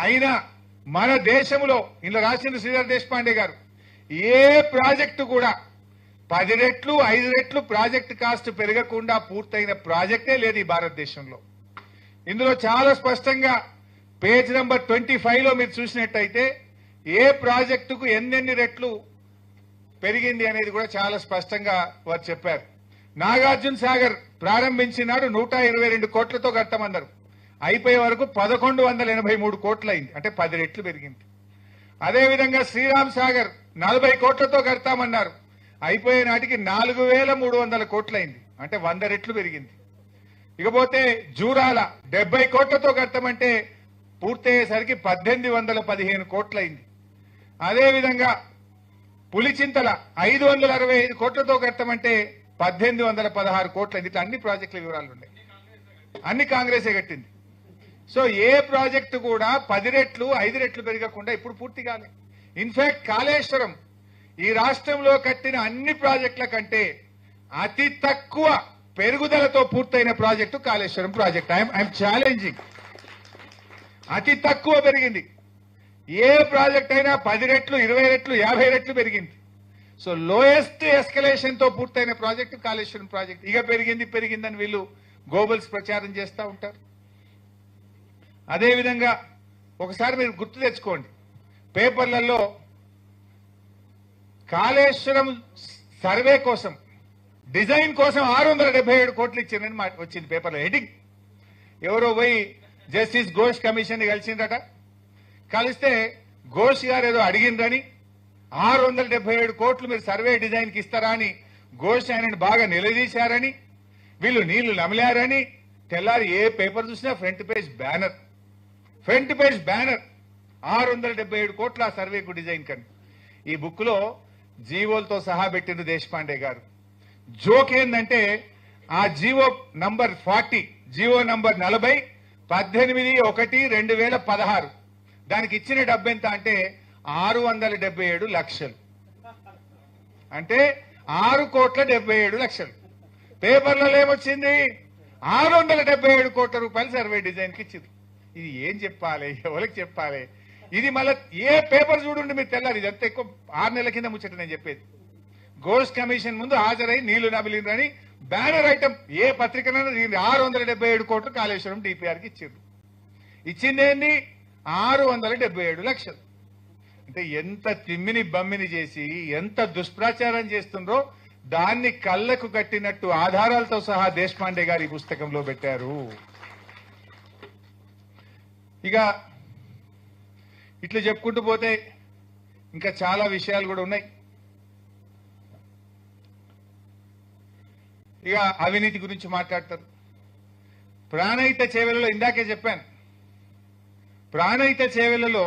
అయినా మన దేశంలో ఇందులో రాసింది శ్రీధర్ దేశపాండే గారు ఏ ప్రాజెక్టు కూడా 10 రెట్లు 5 రెట్లు ప్రాజెక్ట్ కాస్ట్ పెరగకుండా పూర్తయిన ప్రాజెక్టే లేదు ఈ భారతదేశంలో. ఇందులో చాలా స్పష్టంగా పేజ్ నంబర్ 25 లో మీరు చూసినట్టయితే ఏ ప్రాజెక్టుకు ఎన్నెన్ని రెట్లు పెరిగింది అనేది కూడా చాలా స్పష్టంగా వారు చెప్పారు. నాగార్జున సాగర్ ప్రారంభించినాడు 122 కోట్లతో కట్టమన్నారు, అయిపోయే వరకు 1183 కోట్లు అయింది, అంటే 10 రెట్లు పెరిగింది. అదేవిధంగా శ్రీరామ్ సాగర్ 40 కోట్లతో కడతామన్నారు, అయిపోయే నాటికి 4300 కోట్లయింది, అంటే 100 రెట్లు పెరిగింది. ఇకపోతే జూరాల 70 కోట్లతో కడతామంటే పూర్తయ్యేసరికి 1815 కోట్లయింది. అదేవిధంగా పులిచింతల 565 కోట్లతో కడతామంటే 1816 కోట్లయింది. ఇట్లా అన్ని ప్రాజెక్టుల వివరాలు ఉన్నాయి, అన్ని కాంగ్రెసే కట్టింది. సో ఏ ప్రాజెక్టు కూడా 10 రెట్లు 5 రెట్లు పెరగకుండా ఇప్పుడు పూర్తి కాలేదు. ఇన్ఫాక్ట్ కాళేశ్వరం ఈ రాష్ట్రంలో కట్టిన అన్ని ప్రాజెక్టుల కంటే అతి తక్కువ పెరుగుదలతో పూర్తయిన project Kaleshwaram project. I'm challenging, అతి తక్కువ పెరిగింది. ఏ ప్రాజెక్ట్ అయినా 10 రెట్లు 20 రెట్లు 50 రెట్లు పెరిగింది. సో లోయెస్ట్ ఎస్కలేషన్ తో పూర్తయిన ప్రాజెక్టు కాళేశ్వరం ప్రాజెక్ట్. ఇక పెరిగిందని వీళ్ళు గోబల్స్ ప్రచారం చేస్తూ ఉంటారు. అదేవిధంగా ఒకసారి మీరు గుర్తు తెచ్చుకోండి, పేపర్లలో కాళేశ్వరం సర్వే కోసం డిజైన్ కోసం 677 కోట్లు ఇచ్చిందని వచ్చింది పేపర్లో హెడ్డింగ్. ఎవరో పోయి జస్టిస్ ఘోష్ కమిషన్ కలిసిందట, కలిస్తే ఘోష్ గారు ఏదో అడిగిందని 677 కోట్లు మీరు సర్వే డిజైన్ కి ఇస్తారా అని ఘోష్ ఆయనను బాగా నిలదీశారని, వీళ్ళు నీళ్లు నమిలారని తెల్లారి ఏ పేపర్ చూసినా ఫ్రంట్ పేజ్ బ్యానర్ 677 కోట్ల ఆ సర్వేకు డిజైన్ కని. ఈ బుక్ లో జీవోలతో సహా పెట్టింది దేశపాండే గారు. జోక్ ఏంటంటే ఆ జీవో నంబర్ 40 జీవో నంబర్ 40 18/1/2016 దానికి ఇచ్చిన డబ్బు ఎంత అంటే 677 లక్షలు, అంటే 6,77,00,000. పేపర్లలో ఏమొచ్చింది 677 కోట్ల రూపాయలు సర్వే డిజైన్ కి ఇచ్చింది. ఇది ఏం చెప్పాలి, ఎవరికి చెప్పాలి? ఇది మళ్ళీ ఏ పేపర్ చూడండి మీరు తెల్లారు, ఇదంతా ఎక్కువ 6 నెలల కింద ముచ్చట నేను చెప్పేది. ఘోష్ కమిషన్ ముందు హాజరై నీళ్లు నమిలిందని బ్యానర్ ఐటమ్ ఏ పత్రికనైనా 677 కోట్లు కాళేశ్వరం డిపిఆర్ కి ఇచ్చిండ్రు. ఇచ్చిందేంది 677 లక్షలు. అంటే ఎంత తిమ్మిని బమ్మిని చేసి ఎంత దుష్ప్రచారం చేస్తుండ్రో దాన్ని కళ్ళకు కట్టినట్టు ఆధారాలతో సహా దేశపాండే గారు ఈ పుస్తకంలో పెట్టారు. ఇక ఇట్లా చెప్పుకుంటూ పోతే ఇంకా చాలా విషయాలు కూడా ఉన్నాయి. ఇక అవినీతి గురించి మాట్లాడతారు. ప్రాణహిత చేవెళ్లలో ఇందాకే చెప్పాను, ప్రాణహిత చేవెళ్లలో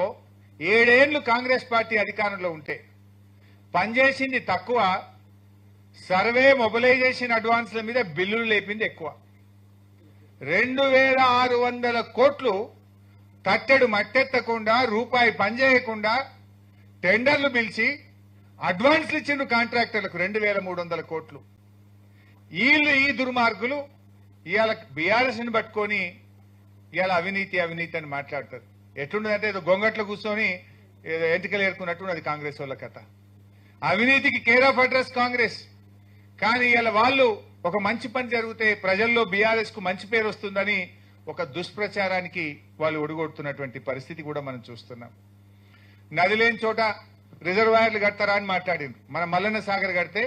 7 ఏళ్లు కాంగ్రెస్ పార్టీ అధికారంలో ఉంటే పనిచేసింది తక్కువ, సర్వే మొబిలైజేషన్ అడ్వాన్స్ల మీద బిల్లులు లేపింది ఎక్కువ. 2600 కోట్లు తట్టెడు మట్టెత్తకుండా రూపాయి పనిచేయకుండా టెండర్లు పిలిచి అడ్వాన్స్లు ఇచ్చిండ్రు కాంట్రాక్టర్లకు 2300 కోట్లు. వీళ్ళు ఈ దుర్మార్గులు ఇవాళ బీఆర్ఎస్ ని పట్టుకొని ఇవాళ అవినీతి అని మాట్లాడతారు. ఎట్లుండదంటే ఏదో గొంగట్లో కూర్చొని ఏదో ఎంటికలు ఏరుకున్నట్టు కాంగ్రెస్ వాళ్ళ కథ. అవినీతికి కేర్ ఆఫ్ అడ్రస్ కాంగ్రెస్. కానీ ఇవాళ వాళ్ళు ఒక మంచి పని జరిగితే ప్రజల్లో బీఆర్ఎస్ కు మంచి పేరు వస్తుందని ఒక దుష్ప్రచారానికి వాళ్ళు ఒడిగొడుతున్నటువంటి పరిస్థితి కూడా మనం చూస్తున్నాం. నది లేని చోట రిజర్వాయర్లు కడతారా అని మాట్లాడింది. మన మల్లన్న సాగర్ కడితే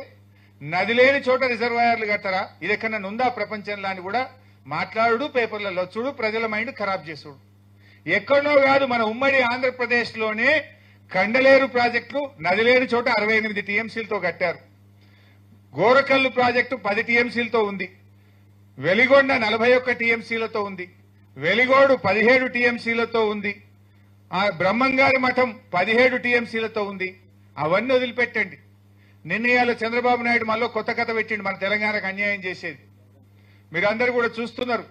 నది లేని చోట రిజర్వాయర్లు కడతారా, ఇది ఎక్కడన్నా ఉందా ప్రపంచంలో అని కూడా మాట్లాడు, పేపర్లలో చూడు, ప్రజల మైండ్ ఖరాబ్ చేసుడు. ఎక్కడో కాదు, మన ఉమ్మడి ఆంధ్రప్రదేశ్ లోనే కండలేరు ప్రాజెక్టులు నది లేని చోట 68 టీఎంసీలతో కట్టారు. గోరకల్లు ప్రాజెక్టు 10 టీఎంసీలతో ఉంది. వెలిగొండ 41 టీఎంసీలతో ఉంది. వెలిగోడు 17 టీఎంసీలతో ఉంది. ఆ బ్రహ్మంగారి మఠం 17 టీఎంసీలతో ఉంది. అవన్నీ వదిలిపెట్టండి. నిర్ణయాలు చంద్రబాబు నాయుడు మళ్ళీ కొత్త కథ పెట్టిండు, మన తెలంగాణకు అన్యాయం చేసేది. మీరందరూ కూడా చూస్తున్నారు.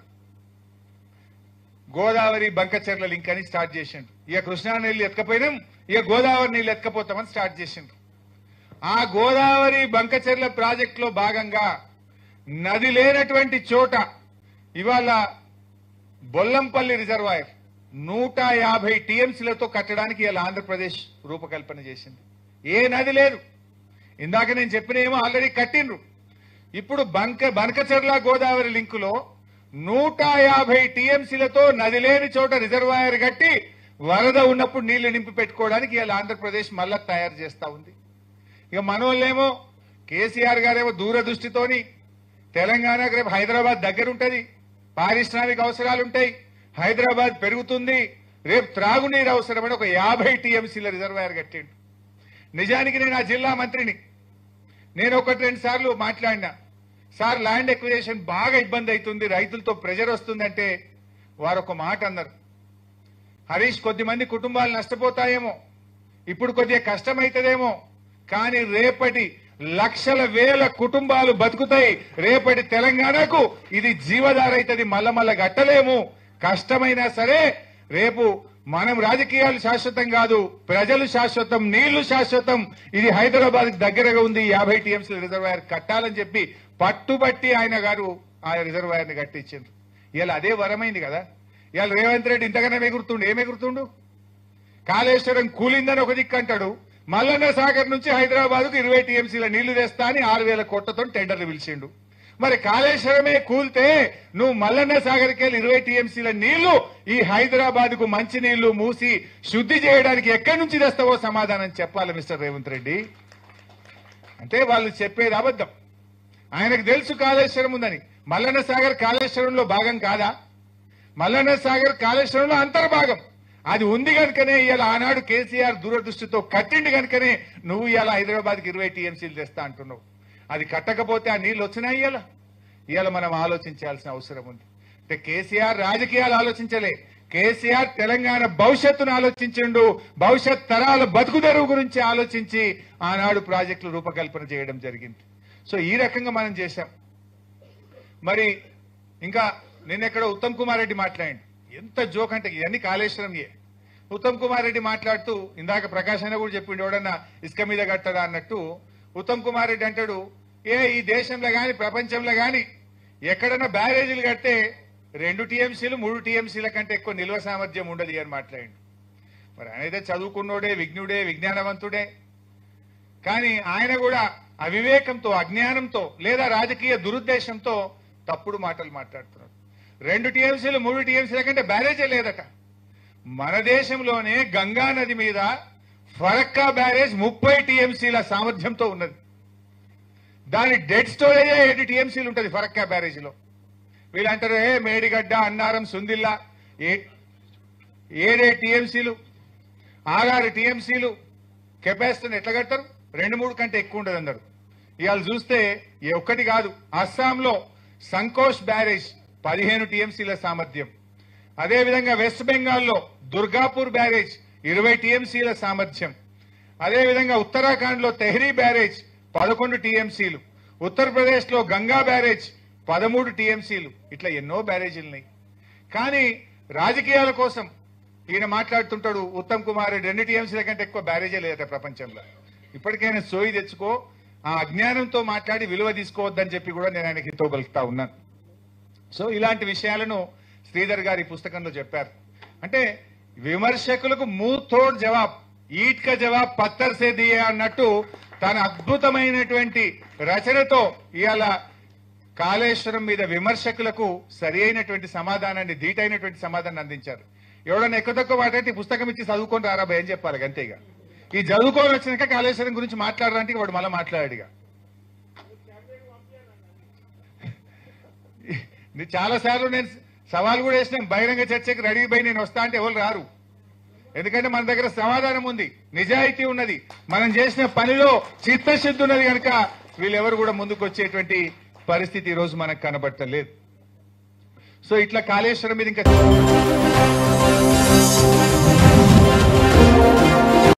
గోదావరి బంకచెర్ల లింక్ అని స్టార్ట్ చేసిండు. ఇక కృష్ణా నీళ్లు ఎత్తుకపోయినాం, ఇక గోదావరి నీళ్లు ఎత్తుకపోతామని స్టార్ట్ చేసిండు. ఆ గోదావరి బంకచెర్ల ప్రాజెక్ట్ లో భాగంగా నది లేనటువంటి చోట ఇవాళ బొల్లంపల్లి రిజర్వాయర్ 150 టీఎంసీలతో కట్టడానికి ఇలా ఆంధ్రప్రదేశ్ రూపకల్పన చేసింది. ఏ నది లేదు. ఇందాక నేను చెప్పినేమో ఆల్రెడీ కట్టిండ్రు. ఇప్పుడు బనకచర్ల గోదావరి లింకులో 150 టీఎంసీలతో నది లేని చోట రిజర్వాయర్ కట్టి వరద ఉన్నప్పుడు నీళ్లు నింపి పెట్టుకోవడానికి ఇలా ఆంధ్రప్రదేశ్ మళ్ళా తయారు చేస్తా ఉంది. ఇక మనోళ్ళేమో కేసీఆర్ గారేమో దూరదృష్టితోని తెలంగాణకు రేపు హైదరాబాద్ దగ్గర ఉంటది, పారిశ్రామిక అవసరాలుంటాయి, హైదరాబాద్ పెరుగుతుంది, రేపు త్రాగునీరు అవసరమని ఒక 50 టీఎంసీల రిజర్వాయర్ కట్టిండు. నిజానికి నేను ఆ జిల్లా మంత్రిని, నేను 1-2 సార్లు మాట్లాడినా, సార్ ల్యాండ్ ఎక్విజిషన్ బాగా ఇబ్బంది అవుతుంది, రైతులతో ప్రెజర్ వస్తుందంటే వారు ఒక మాట అన్నారు, హరీష్ కొద్దిమంది కుటుంబాలు నష్టపోతాయేమో, ఇప్పుడు కొద్దిగా కష్టమైతుందేమో, కానీ రేపటి లక్షల వేల కుటుంబాలు బతుకుతాయి, రేపటి తెలంగాణకు ఇది జీవధార అవుతుంది, మల్ల గట్టలేము, కష్టమైనా సరే రేపు మనం రాజకీయాలు శాశ్వతం కాదు, ప్రజలు శాశ్వతం, నీళ్లు శాశ్వతం, ఇది హైదరాబాద్ దగ్గరగా ఉంది, 50 టీఎంసీల రిజర్వాయర్ కట్టాలని చెప్పి పట్టుబట్టి ఆయన గారు ఆ రిజర్వాయర్ ని కట్టించారు. ఇలా అదే వరమైంది కదా. ఇవాళ రేవంత్ రెడ్డి ఇంతగానే ఎగురుతుండు, ఏమెగురుతుండు? కాళేశ్వరం కూలిందని ఒక దిక్కు అంటాడు, మల్లన్న సాగర్ నుంచి హైదరాబాద్ కు 20 టీఎంసీల నీళ్లు తెస్తా అని 6,000 కోట్లతో టెండర్లు పిలిచిండు. మరి కాళేశ్వరమే కూల్తే నువ్వు మల్లన్న సాగర్కి వెళ్ళి 20 టీఎంసీల నీళ్లు ఈ హైదరాబాద్ కు మంచి నీళ్లు మూసి శుద్ధి చేయడానికి ఎక్కడి నుంచి తెస్తావో సమాధానం చెప్పాలి మిస్టర్ రేవంత్ రెడ్డి. అంటే వాళ్ళు చెప్పేది అబద్ధం. ఆయనకు తెలుసు కాళేశ్వరం ఉందని. మల్లన్న సాగర్ కాళేశ్వరంలో భాగం కాదా? మల్లన్న సాగర్ కాళేశ్వరంలో అంతర్భాగం. అది ఉంది కనుకనే ఇవాళ ఆనాడు కేసీఆర్ దూరదృష్టితో కట్టిండి కనుకనే నువ్వు ఇవాళ హైదరాబాద్కి 20 టీఎంసీలు తెస్తా అంటున్నావు. అది కట్టకపోతే ఆ నీళ్లు వచ్చినాయి. ఇవాళ మనం ఆలోచించాల్సిన అవసరం ఉంది. అంటే కేసీఆర్ రాజకీయాలు ఆలోచించలే, కేసీఆర్ తెలంగాణ భవిష్యత్తును ఆలోచించిండు, భవిష్యత్ తరాల బతుకుదెరువు గురించి ఆలోచించి ఆనాడు ప్రాజెక్టులు రూపకల్పన చేయడం జరిగింది. సో ఈ రకంగా మనం చేశాం. మరి ఇంకా నిన్నెక్కడ ఉత్తమ్ కుమార్ రెడ్డి మాట్లాడి, ఎంత జోక్ అంటే ఇవన్నీ కాళేశ్వరం. ఉత్తమ్ కుమార్ రెడ్డి మాట్లాడుతూ ఇందాక ప్రకాశ్ అయినా కూడా చెప్పిండు, ఎవడన్నా ఇసుక మీద కట్టడా అన్నట్టు ఉత్తమ్ కుమార్ రెడ్డి అంటాడు, ఈ దేశంలో గాని ప్రపంచంలో గాని ఎక్కడన్నా బ్యారేజీలు కడితే 2 టీఎంసీలు 3 టీఎంసీల కంటే ఎక్కువ నిల్వ సామర్థ్యం ఉండదు అని మాట్లాడిండు. మరి ఆయన అయితే చదువుకున్నోడే, విజ్ఞుడే, విజ్ఞానవంతుడే, కానీ ఆయన కూడా అవివేకంతో, అజ్ఞానంతో లేదా రాజకీయ దురుద్దేశంతో తప్పుడు మాటలు మాట్లాడుతున్నాడు. 2 టీఎంసీలు 3 టీఎంసీల కంటే బ్యారేజే లేదట. మన దేశంలోనే గంగా నది మీద ఫరక్కా బ్యారేజ్ 30 టీఎంసీల సామర్థ్యంతో ఉన్నది. దాని డెడ్ స్టోరేజే 7 టీఎంసీలు ఉంటుంది ఫరక్కా బ్యారేజీలో. వీళ్ళంటారు మేడిగడ్డ, అన్నారం, సుందిల్లా 7 టీఎంసీలు 6 టీఎంసీలు కెపాసిటీని ఎట్లా కడతారు? 2-3 కంటే ఎక్కువ ఉండదు అన్నారు. ఇవాళ చూస్తే ఒక్కటి కాదు, అస్సాంలో సంకోష్ బ్యారేజ్ 15 టీఎంసీల సామర్థ్యం. అదేవిధంగా వెస్ట్ బెంగాల్లో దుర్గాపూర్ బ్యారేజ్ 20 టీఎంసీల సామర్థ్యం. అదేవిధంగా ఉత్తరాఖండ్ లో తెహ్రీ బ్యారేజ్ 11 టీఎంసీలు, ఉత్తరప్రదేశ్ లో గంగా బ్యారేజ్ 13 టీఎంసీలు. ఇట్లా ఎన్నో బ్యారేజీలు ఉన్నాయి. కానీ రాజకీయాల కోసం ఈయన మాట్లాడుతుంటాడు, ఉత్తమ్ కుమార్ రెడ్డి 2 టీఎంసీల కంటే ఎక్కువ బ్యారేజే లేదట ప్రపంచంలో. ఇప్పటికైనా సోయి తెచ్చుకో, ఆ అజ్ఞానంతో మాట్లాడి విలువ తీసుకోవద్దని చెప్పి కూడా నేను ఆయనకి హితో పలుకుతా ఉన్నాను. సో ఇలాంటి విషయాలను శ్రీధర్ గారి పుస్తకంలో చెప్పారు. అంటే విమర్శకులకు మూతోడ్ జవాబ్, ఈట్ కా జవాబ్ పత్తర్ సే దియే అన్నట్టు తన అద్భుతమైనటువంటి రచనతో ఇవాళ కాళేశ్వరం మీద విమర్శకులకు సరి అయినటువంటి సమాధానాన్ని, ధీటైనటువంటి సమాధానాన్ని అందించారు. ఎవడన్నా ఎక్కువ తక్కువ మాట్లాడితే పుస్తకం ఇచ్చి చదువుకొని రారా భయం చెప్పాలి అంతేగా. ఈ చదువుకొని వచ్చినాక కాళేశ్వరం గురించి మాట్లాడడానికి వాడు మళ్ళీ మాట్లాడాడుగా. చాలా సార్లు నేను సవాల్ కూడా వేసినాం, బహిరంగ చర్చకి రెడీ పోయి నేను వస్తా అంటే ఎవరు రారు. ఎందుకంటే మన దగ్గర సమాధానం ఉంది, నిజాయితీ ఉన్నది, మనం చేసిన పనిలో చిత్తశుద్ధి ఉన్నది కనుక వీళ్ళెవరు కూడా ముందుకు వచ్చేటువంటి పరిస్థితి ఈ రోజు మనకు కనబడతలేదు. సో ఇట్లా కాళేశ్వరం మీద ఇంకా